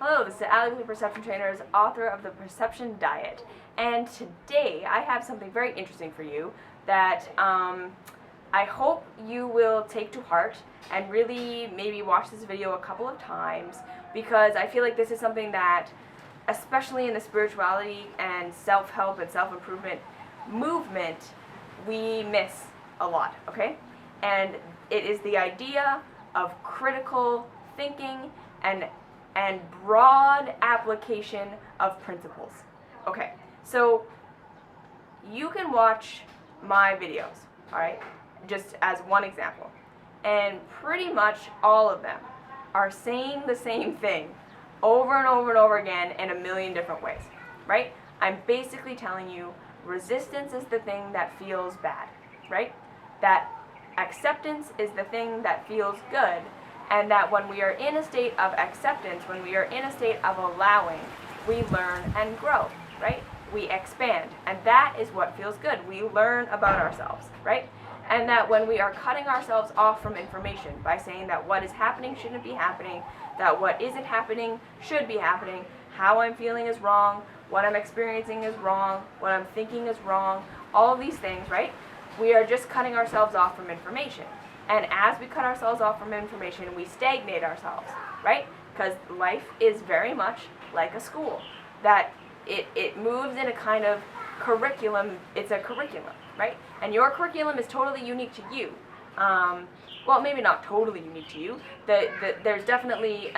Hello, this is Allie with the Perception Trainers, author of The Perception Diet. And today I have something very interesting for you that I hope you will take to heart and really maybe watch this video a couple of times, because I feel like this is something that, especially in the spirituality and self-help and self-improvement movement, we miss a lot, okay? And it is the idea of critical thinking and broad application of principles. Okay, so you can watch my videos, all right, just as one example, and pretty much all of them are saying the same thing over and over and over again in a million different ways, right? I'm basically telling you resistance is the thing that feels bad, right? That acceptance is the thing that feels good, and that when we are in a state of acceptance, when we are in a state of allowing, we learn and grow, right? We expand, and that is what feels good. We learn about ourselves, right? And that when we are cutting ourselves off from information by saying that what is happening shouldn't be happening, that what isn't happening should be happening, how I'm feeling is wrong, what I'm experiencing is wrong, what I'm thinking is wrong, all of these things, right? We are just cutting ourselves off from information. And as we cut ourselves off from information, we stagnate ourselves, right? Because life is very much like a school, that it moves in a kind of curriculum. It's a curriculum, right? And your curriculum is totally unique to you. Well, maybe not totally unique to you. There's definitely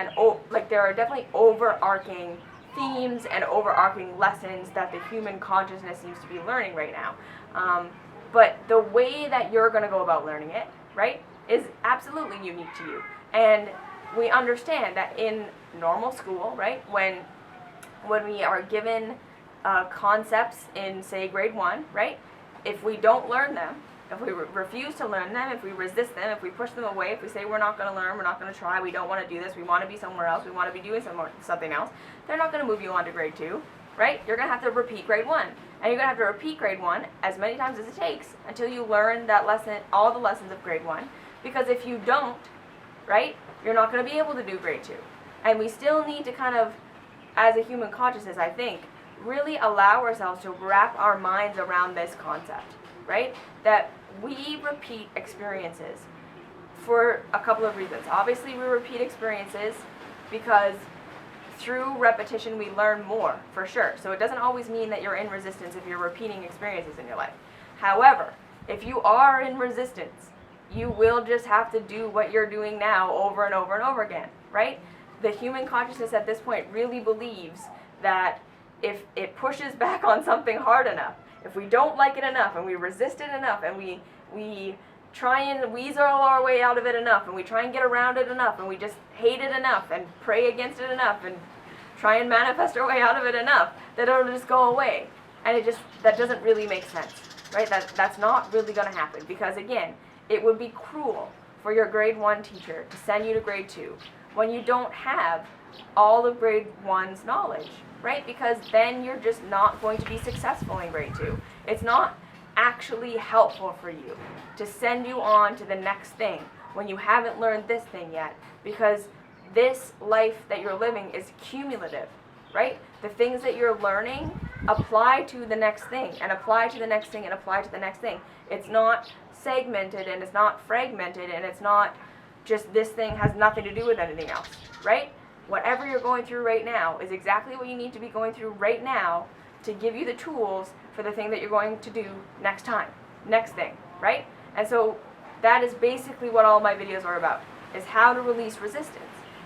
there are definitely overarching themes and overarching lessons that the human consciousness seems to be learning right now. But the way that you're going to go about learning it, right, is absolutely unique to you. And we understand that in normal school, right, when we are given concepts in, say, grade 1, right, if we don't learn them, if we refuse to learn them, if we resist them, if we push them away, if we say we're not going to learn, we're not going to try, we don't want to do this, we want to be somewhere else, we want to be doing something else, they're not going to move you on to grade 2, right? You're going to have to repeat grade 1. And you're going to have to repeat grade 1 as many times as it takes until you learn that lesson, all the lessons of grade 1. Because if you don't, right, you're not going to be able to do grade 2. And we still need to kind of, as a human consciousness, I think, really allow ourselves to wrap our minds around this concept, right? That we repeat experiences for a couple of reasons. Obviously, we repeat experiences because through repetition we learn more, for sure. So it doesn't always mean that you're in resistance if you're repeating experiences in your life. However, if you are in resistance, you will just have to do what you're doing now over and over and over again, right? The human consciousness at this point really believes that if it pushes back on something hard enough, if we don't like it enough and we resist it enough and we try and weasel our way out of it enough and we try and get around it enough and we just hate it enough and pray against it enough and try and manifest our way out of it enough, that it'll just go away. And that doesn't really make sense, right? That's not really going to happen, because again, it would be cruel for your grade 1 teacher to send you to grade 2 when you don't have all of grade 1's knowledge, right? Because then you're just not going to be successful in grade 2. It's not actually helpful for you to send you on to the next thing when you haven't learned this thing yet, because this life that you're living is cumulative, right? The things that you're learning apply to the next thing and apply to the next thing and apply to the next thing. It's not segmented and it's not fragmented and it's not just this thing has nothing to do with anything else, right? Whatever you're going through right now is exactly what you need to be going through right now to give you the tools for the thing that you're going to do next time, next thing, right? And so that is basically what all my videos are about, is how to release resistance,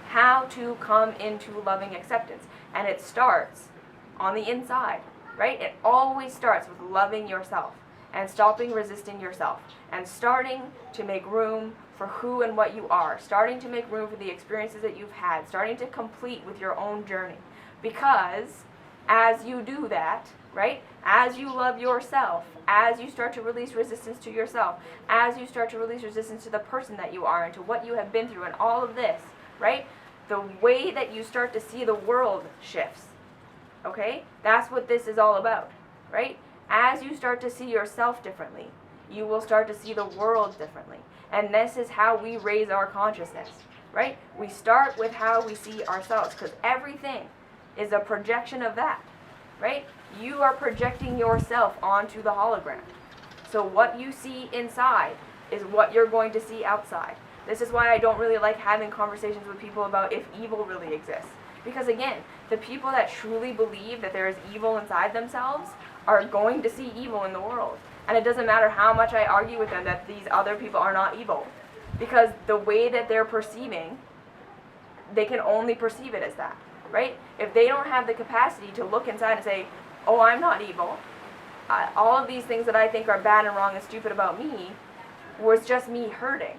how to come into loving acceptance. And it starts on the inside, right? It always starts with loving yourself and stopping resisting yourself and starting to make room for who and what you are, starting to make room for the experiences that you've had, starting to complete with your own journey. Because as you do that, right, as you love yourself, as you start to release resistance to yourself, as you start to release resistance to the person that you are and to what you have been through and all of this, right, the way that you start to see the world shifts, okay? That's what this is all about, right? As you start to see yourself differently, you will start to see the world differently. And this is how we raise our consciousness, right? We start with how we see ourselves, because everything is a projection of that, right? You are projecting yourself onto the hologram. So what you see inside is what you're going to see outside. This is why I don't really like having conversations with people about if evil really exists. Because again, the people that truly believe that there is evil inside themselves are going to see evil in the world. And it doesn't matter how much I argue with them that these other people are not evil. Because the way that they're perceiving, they can only perceive it as that, right? If they don't have the capacity to look inside and say, oh, I'm not evil, all of these things that I think are bad and wrong and stupid about me was just me hurting,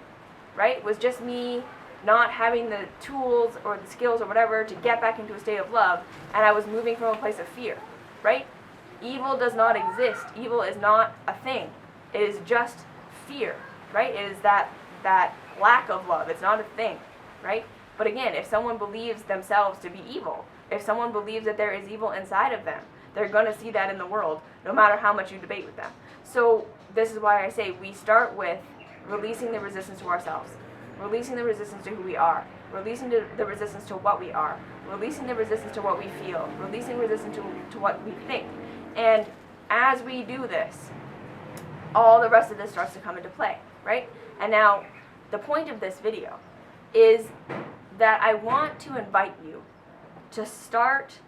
right? Was just me not having the tools or the skills or whatever to get back into a state of love, and I was moving from a place of fear, right? Evil does not exist. Evil is not a thing. It is just fear, right? It is that lack of love. It's not a thing, right? But again, if someone believes themselves to be evil, if someone believes that there is evil inside of them, they're going to see that in the world, no matter how much you debate with them. So this is why I say we start with releasing the resistance to ourselves, releasing the resistance to who we are, releasing the resistance to what we are, releasing the resistance to what we feel, releasing resistance to what we think. And as we do this, all the rest of this starts to come into play, right? And now, the point of this video is that I want to invite you to start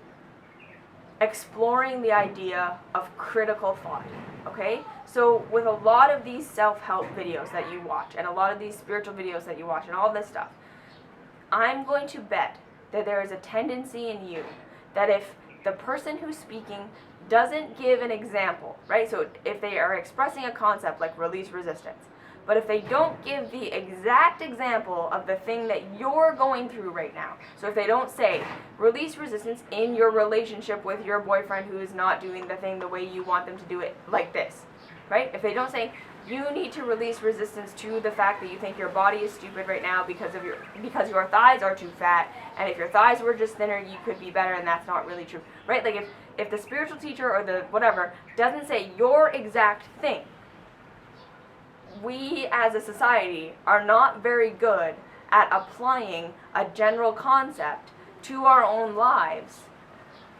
exploring the idea of critical thought, okay? So with a lot of these self-help videos that you watch, and a lot of these spiritual videos that you watch, and all this stuff, I'm going to bet that there is a tendency in you that if the person who's speaking doesn't give an example, right? So if they are expressing a concept like release resistance, but if they don't give the exact example of the thing that you're going through right now, so if they don't say, release resistance in your relationship with your boyfriend who is not doing the thing the way you want them to do it, like this, right? If they don't say, you need to release resistance to the fact that you think your body is stupid right now because your thighs are too fat, and if your thighs were just thinner, you could be better, and that's not really true, right? Like if the spiritual teacher or the whatever doesn't say your exact thing, we as a society are not very good at applying a general concept to our own lives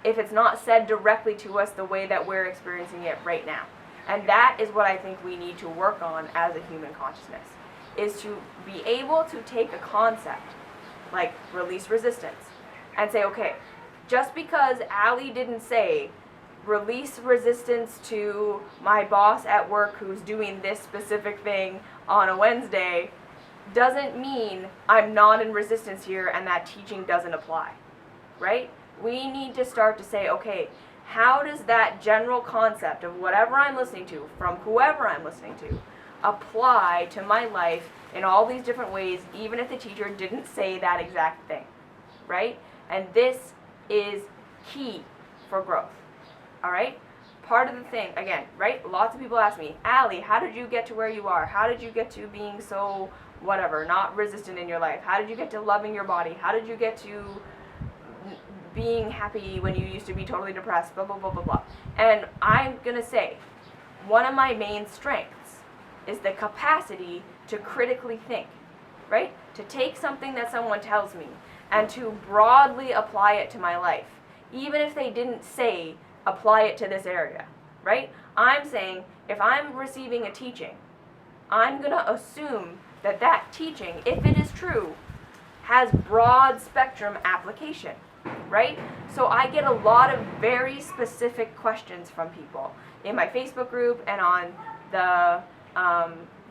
if it's not said directly to us the way that we're experiencing it right now. And that is what I think we need to work on as a human consciousness, is to be able to take a concept like release resistance and say, okay, just because Allie didn't say release resistance to my boss at work who's doing this specific thing on a Wednesday doesn't mean I'm not in resistance here and that teaching doesn't apply, right? We need to start to say, okay, how does that general concept of whatever I'm listening to, from whoever I'm listening to, apply to my life in all these different ways, even if the teacher didn't say that exact thing, right? And this is key for growth. All right? Part of the thing, again, right? Lots of people ask me, Allie, how did you get to where you are? How did you get to being so, whatever, not resistant in your life? How did you get to loving your body? How did you get to being happy when you used to be totally depressed? Blah, blah, blah, blah, blah. And I'm going to say, one of my main strengths is the capacity to critically think, right? To take something that someone tells me and to broadly apply it to my life, even if they didn't say, apply it to this area, right? I'm saying if I'm receiving a teaching, I'm going to assume that that teaching, if it is true, has broad spectrum application, right? So I get a lot of very specific questions from people in my Facebook group and on the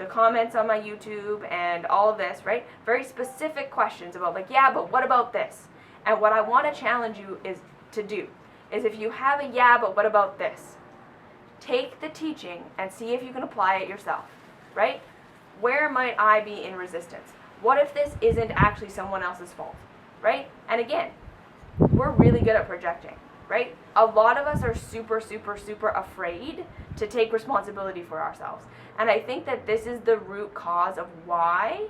comments on my YouTube and all of this, right? Very specific questions about like, yeah, but what about this? And what I want to challenge you is if you have a yeah, but what about this? Take the teaching and see if you can apply it yourself, right? Where might I be in resistance? What if this isn't actually someone else's fault, right? And again, we're really good at projecting, right? A lot of us are super, super, super afraid to take responsibility for ourselves. And I think that this is the root cause of why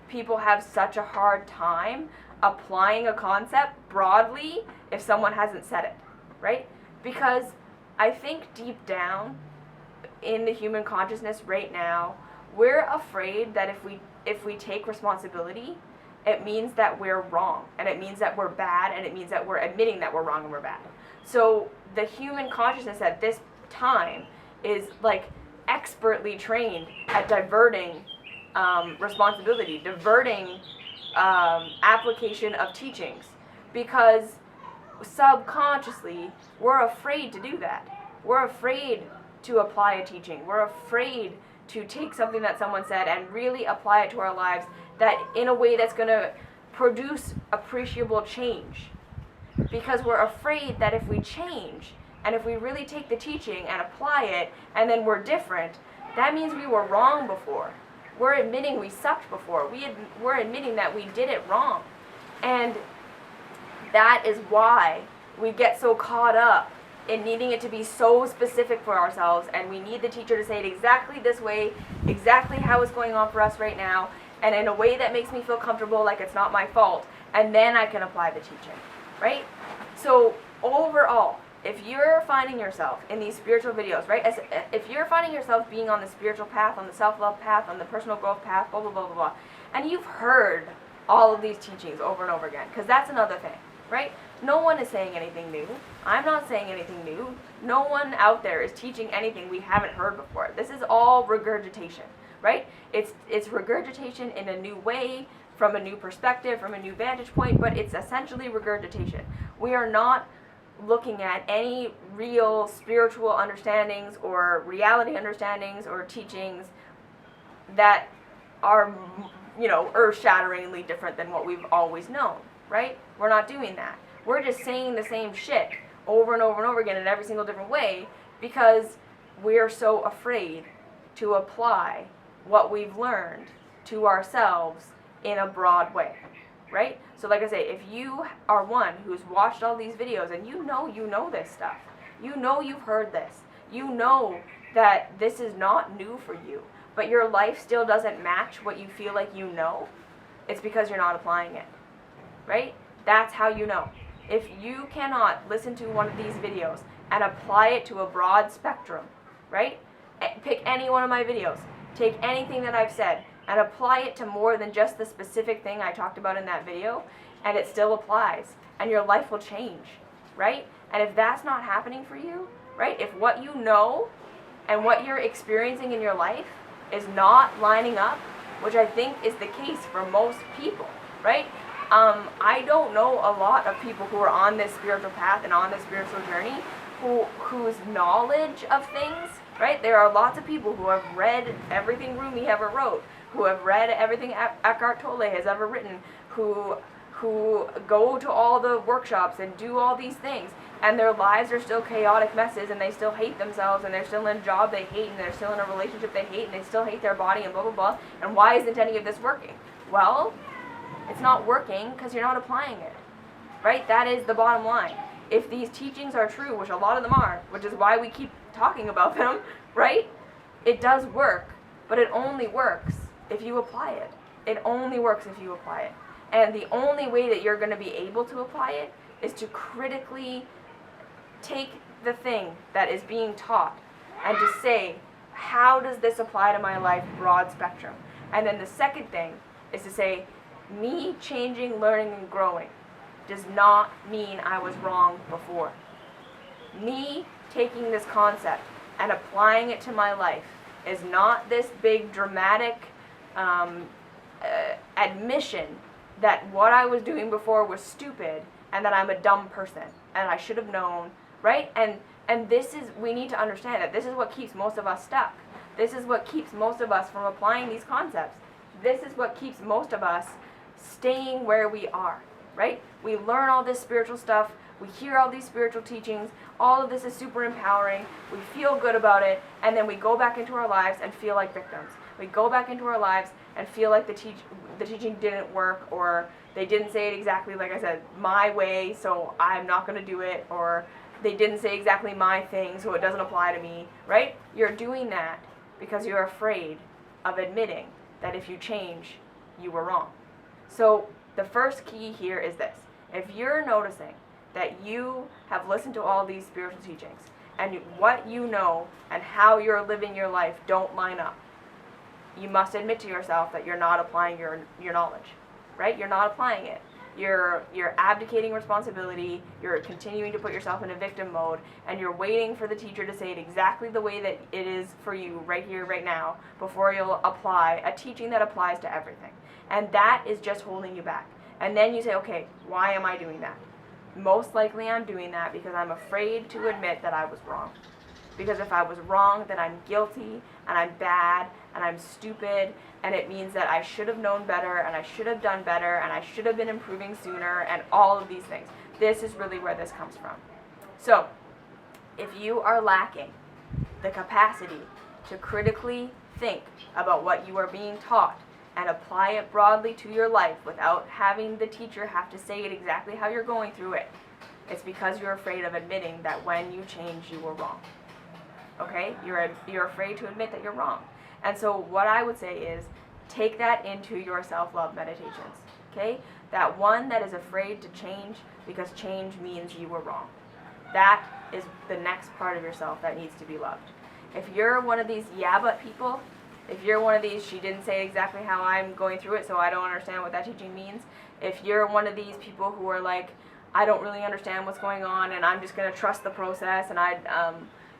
people have such a hard time applying a concept broadly if someone hasn't said it, right? Because I think deep down in the human consciousness right now, we're afraid that if we take responsibility, it means that we're wrong, and it means that we're bad, and it means that we're admitting that we're wrong and we're bad. So the human consciousness at this time is like expertly trained at diverting responsibility, diverting application of teachings, because subconsciously we're afraid to do that. We're afraid to apply a teaching. We're afraid to take something that someone said and really apply it to our lives, that in a way that's going to produce appreciable change. Because we're afraid that if we change, and if we really take the teaching and apply it, and then we're different, that means we were wrong before. We're admitting we sucked before. We're admitting that we did it wrong. And that is why we get so caught up in needing it to be so specific for ourselves, and we need the teacher to say it exactly this way, exactly how it's going on for us right now, and in a way that makes me feel comfortable, like it's not my fault, and then I can apply the teaching, right? So overall, if you're finding yourself in these spiritual videos, right, if you're finding yourself being on the spiritual path, on the self-love path, on the personal growth path, blah, blah, blah, blah, blah, and you've heard all of these teachings over and over again, because that's another thing, right? No one is saying anything new. I'm not saying anything new. No one out there is teaching anything we haven't heard before. This is all regurgitation, right? It's regurgitation in a new way, from a new perspective, from a new vantage point, but it's essentially regurgitation. We are not looking at any real spiritual understandings or reality understandings or teachings that are, earth-shatteringly different than what we've always known, right? We're not doing that. We're just saying the same shit over and over and over again in every single different way, because we're so afraid to apply what we've learned to ourselves in a broad way, right? So like I say, if you are one who's watched all these videos and you know this stuff, you've heard this, you know that this is not new for you, but your life still doesn't match what you feel like you know, it's because you're not applying it, right? That's how you know. If you cannot listen to one of these videos and apply it to a broad spectrum, right? Pick any one of my videos, take anything that I've said, and apply it to more than just the specific thing I talked about in that video, and it still applies, and your life will change, right? And if that's not happening for you, right? If what you know and what you're experiencing in your life is not lining up, which I think is the case for most people, right? I don't know a lot of people who are on this spiritual path and on this spiritual journey whose knowledge of things, right? There are lots of people who have read everything Rumi ever wrote, who have read everything Eckhart Tolle has ever written, who go to all the workshops and do all these things, and their lives are still chaotic messes, and they still hate themselves, and they're still in a job they hate, and they're still in a relationship they hate, and they still hate their body, and blah, blah, blah. And why isn't any of this working? Well, it's not working because you're not applying it, right? That is the bottom line. If these teachings are true, which a lot of them are, which is why we keep talking about them, right? It does work, but it only works if you apply it. It only works if you apply it. And the only way that you're going to be able to apply it is to critically take the thing that is being taught and to say, how does this apply to my life, broad spectrum? And then the second thing is to say, me changing, learning, and growing does not mean I was wrong before. Me taking this concept and applying it to my life is not this big dramatic admission that what I was doing before was stupid and that I'm a dumb person and I should have known, right? And this is, we need to understand that this is what keeps most of us stuck. This is what keeps most of us from applying these concepts. This is what keeps most of us staying where we are, right? We learn all this spiritual stuff, we hear all these spiritual teachings, all of this is super empowering, we feel good about it, and then we go back into our lives and feel like victims. We go back into our lives and feel like the teaching didn't work, or they didn't say it exactly, like I said, my way, so I'm not going to do it, or they didn't say exactly my thing, so it doesn't apply to me, right? You're doing that because you're afraid of admitting that if you change, you were wrong. So the first key here is this. If you're noticing that you have listened to all these spiritual teachings and what you know and how you're living your life don't line up, you must admit to yourself that you're not applying your knowledge. right? You're not applying it. You're abdicating responsibility, you're continuing to put yourself in a victim mode, and you're waiting for the teacher to say it exactly the way that it is for you right here, right now, before you'll apply a teaching that applies to everything. And that is just holding you back. And then you say, okay, why am I doing that? Most likely I'm doing that because I'm afraid to admit that I was wrong. Because if I was wrong, then I'm guilty, and I'm bad, and I'm stupid, and it means that I should have known better, and I should have done better, and I should have been improving sooner, and all of these things. This is really where this comes from. So, if you are lacking the capacity to critically think about what you are being taught and apply it broadly to your life without having the teacher have to say it exactly how you're going through it, it's because you're afraid of admitting that when you change, you were wrong. Okay? You're afraid to admit that you're wrong. And so what I would say is take that into your self-love meditations. Okay? That one that is afraid to change because change means you were wrong. That is the next part of yourself that needs to be loved. If you're one of these yeah but people, if you're one of these she didn't say exactly how I'm going through it so I don't understand what that teaching means, if you're one of these people who are like, I don't really understand what's going on and I'm just going to trust the process and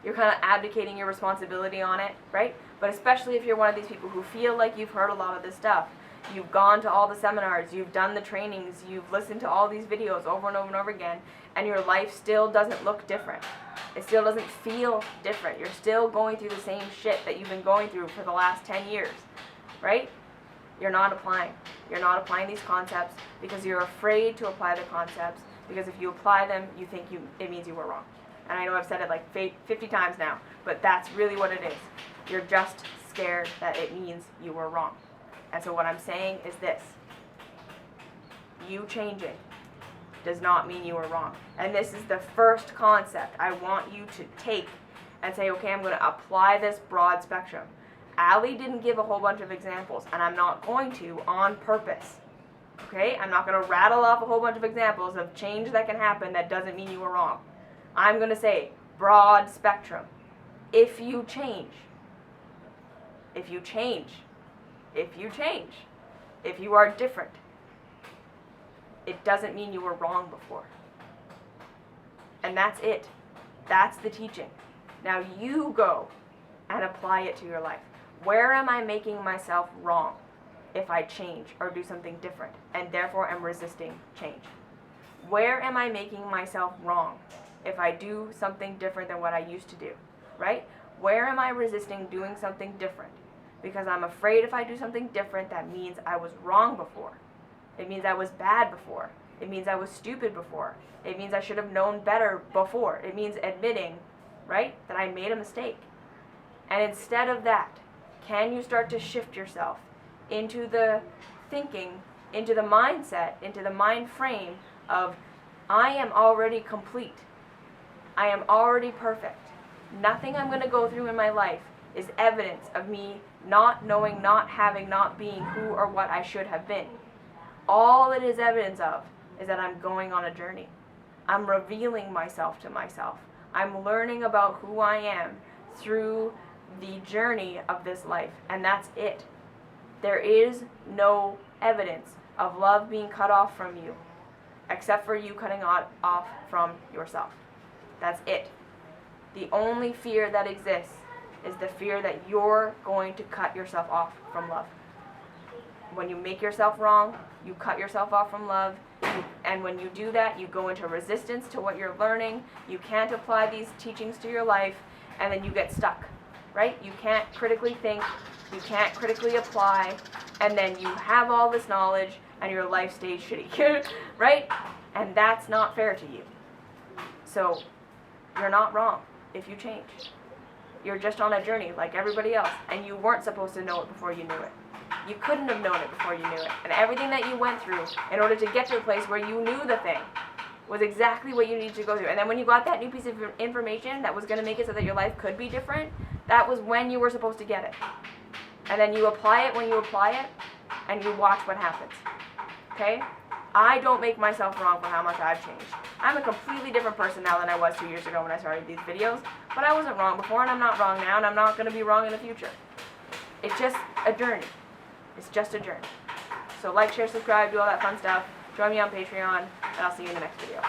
you're kind of abdicating your responsibility on it, right? But especially if you're one of these people who feel like you've heard a lot of this stuff, you've gone to all the seminars, you've done the trainings, you've listened to all these videos over and over and over again, and your life still doesn't look different. It still doesn't feel different. You're still going through the same shit that you've been going through for the last 10 years, right? You're not applying. You're not applying these concepts because you're afraid to apply the concepts, because if you apply them, you think it means you were wrong. And I know I've said it like 50 times now, but that's really what it is. You're just scared that it means you were wrong. And so what I'm saying is this. You changing does not mean you were wrong. And this is the first concept I want you to take and say, okay, I'm going to apply this broad spectrum. Allie didn't give a whole bunch of examples, and I'm not going to on purpose. Okay? I'm not going to rattle off a whole bunch of examples of change that can happen that doesn't mean you were wrong. I'm going to say broad spectrum. If you change, if you change, if you change, if you are different, it doesn't mean you were wrong before. And that's it. That's the teaching. Now you go and apply it to your life. Where am I making myself wrong if I change or do something different and therefore am resisting change? Where am I making myself wrong if I do something different than what I used to do, right? Where am I resisting doing something different? Because I'm afraid if I do something different, that means I was wrong before. It means I was bad before. It means I was stupid before. It means I should have known better before. It means admitting, right, that I made a mistake. And instead of that, can you start to shift yourself into the thinking, into the mindset, into the mind frame of, I am already complete. I am already perfect. Nothing I'm going to go through in my life is evidence of me not knowing, not having, not being who or what I should have been. All it is evidence of is that I'm going on a journey. I'm revealing myself to myself. I'm learning about who I am through the journey of this life, and that's it. There is no evidence of love being cut off from you, except for you cutting off from yourself. That's it. The only fear that exists is the fear that you're going to cut yourself off from love. When you make yourself wrong, you cut yourself off from love, and when you do that, you go into resistance to what you're learning. You can't apply these teachings to your life, and then you get stuck, right? You can't critically think, you can't critically apply, and then you have all this knowledge, and your life stays shitty, right? And that's not fair to you. So, you're not wrong if you change. You're just on a journey like everybody else, and you weren't supposed to know it before you knew it. You couldn't have known it before you knew it. And everything that you went through in order to get to a place where you knew the thing was exactly what you needed to go through. And then when you got that new piece of information that was going to make it so that your life could be different, that was when you were supposed to get it. And then you apply it when you apply it, and you watch what happens. Okay? I don't make myself wrong for how much I've changed. I'm a completely different person now than I was 2 years ago when I started these videos, but I wasn't wrong before, and I'm not wrong now, and I'm not going to be wrong in the future. It's just a journey. It's just a journey. So like, share, subscribe, do all that fun stuff. Join me on Patreon, and I'll see you in the next video.